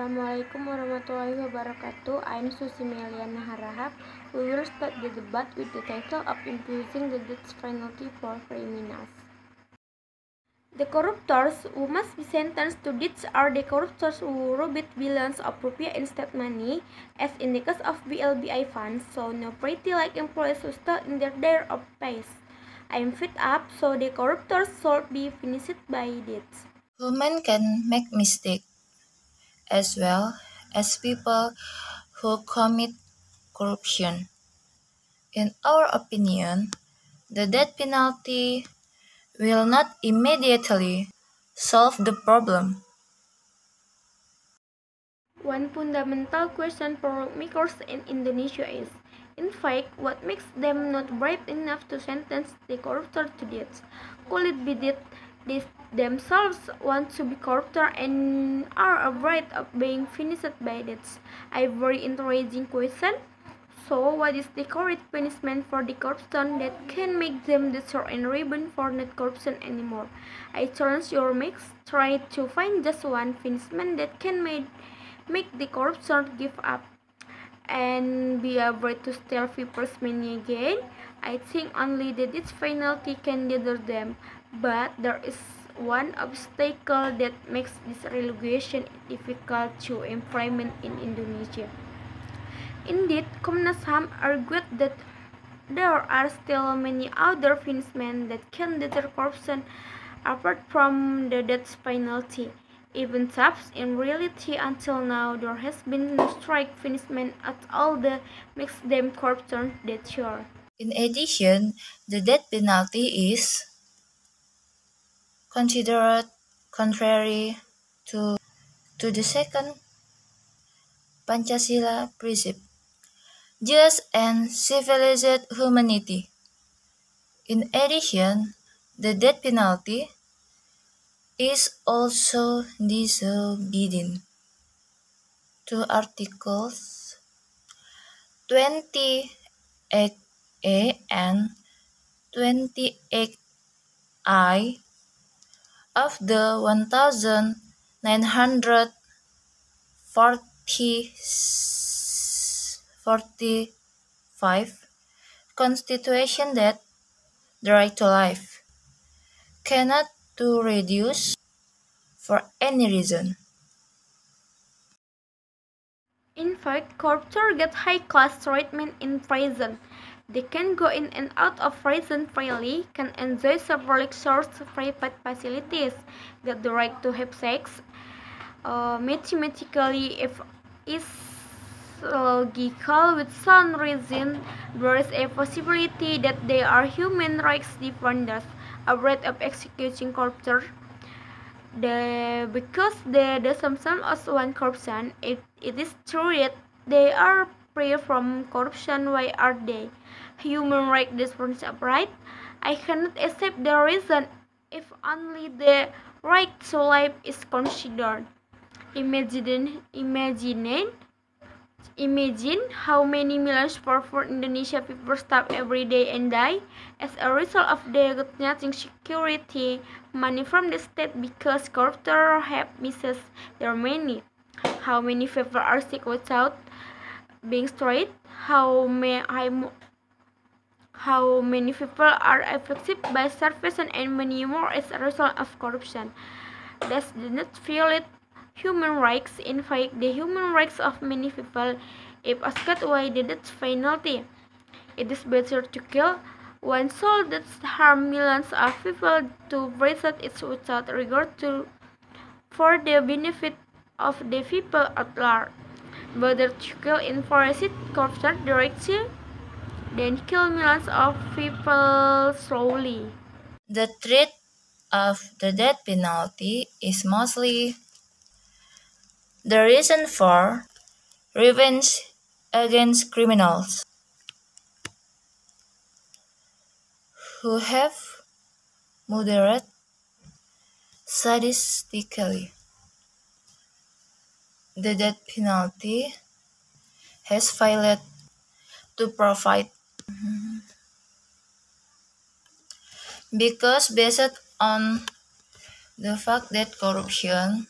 Assalamualaikum warahmatullahi wabarakatuh. I'm Susi melyana. We will start the debate with the title of imposing the death penalty for criminals. The corruptors who must be sentenced to death are the corruptors who robbed billions of rupiah in state money, as in the case of BLBI funds, so no pretty like employees who stole in their day of pays. I am fed up, so the corruptors should be finished by death. Humans can make mistakes as well as people who commit corruption. In our opinion, the death penalty will not immediately solve the problem. One fundamental question for lawmakers in Indonesia is, in fact, what makes them not brave enough to sentence the corruptor to death? Could it be that they themselves want to be corruptor and are afraid of being finished by death? A very interesting question. So, what is the correct punishment for the corruption that can make them deserve and ribbon for not corruption anymore? I challenge your mix. Try to find just one punishment that can make the corruption give up and be afraid to steal people's money again. I think only the death penalty can gather them, but there is one obstacle that makes this relegation difficult to implement in Indonesia. Indeed, Komnas HAM argued that there are still many other punishments that can deter corruption apart from the death penalty. Even though in reality until now there has been no strike punishment at all that makes them corruption that sure. In addition, the death penalty is considered contrary to the second Pancasila precept, just and civilized humanity. In addition, the death penalty is also disobedient to Articles 28A and 28I of the 1945 Constitution that the right to life cannot to reduce for any reason. In fact, corruptors get high-class treatment in prison. They can go in and out of prison freely, can enjoy several lectures, private facilities, get the right to have sex. Mathematically, if is logical with some reason, there is a possibility that they are human rights defenders, afraid of executing corruptors. Because the assumption of one corruption, if it is true that they are free from corruption, why are they human rights defenders upright? I cannot accept the reason if only the right to life is considered. Imagine how many millions poor Indonesia people starve every day and die as a result of they got nothing security money from the state because corruptors have misses their money. How many people are sick without being straight? How many people are affected by starvation and many more as a result of corruption? Does not violate human rights. In fact, the human rights of many people, if asked why the death penalty, it is better to kill one soul that harm millions of people to visit it without regard to for the benefit of the people at large. Better to kill in forest corruption directly than kill millions of people slowly. The threat of the death penalty is mostly the reason for revenge against criminals who have murdered sadistically. The death penalty has failed to provide because based on the fact that corruption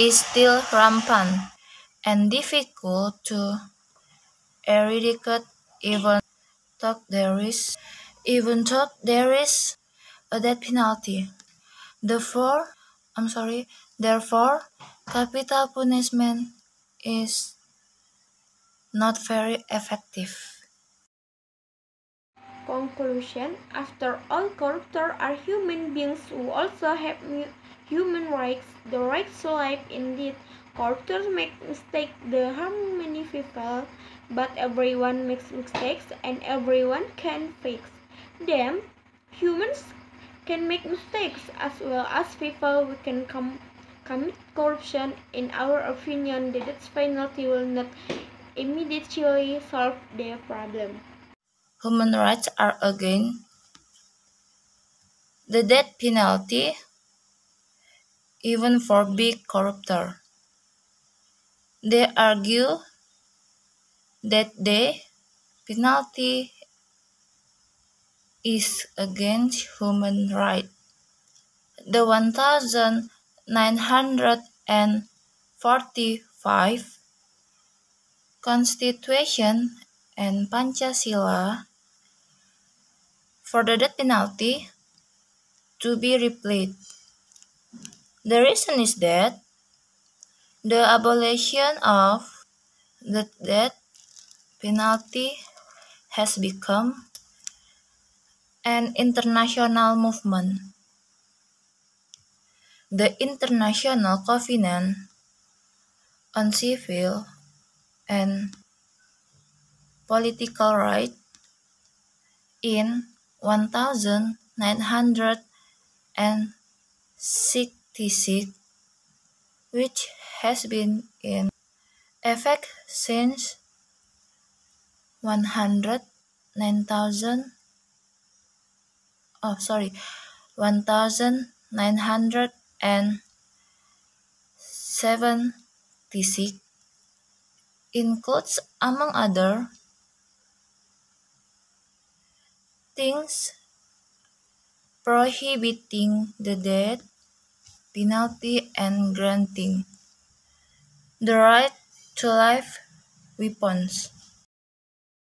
is still rampant and difficult to eradicate even though there is a death penalty. Therefore, therefore, capital punishment is not very effective. Conclusion: after all, corruptors are human beings who also have human rights, the right to life. Indeed, corruptors make mistakes that harm many people, but everyone makes mistakes and everyone can fix them. Humans can make mistakes as well as people who can commit corruption. In our opinion, the death penalty will not immediately solve the problem. Human rights are against the death penalty even for big corruptors. They argue that the penalty is against human rights. The 1945 Constitution and Pancasila for the death penalty to be repealed. The reason is that the abolition of the death penalty has become an international movement. The International Covenant on Civil and Political Rights in 1966, which has been in effect since 109,000 1976, includes, among other things, prohibiting the death penalty and granting the right to live weapons.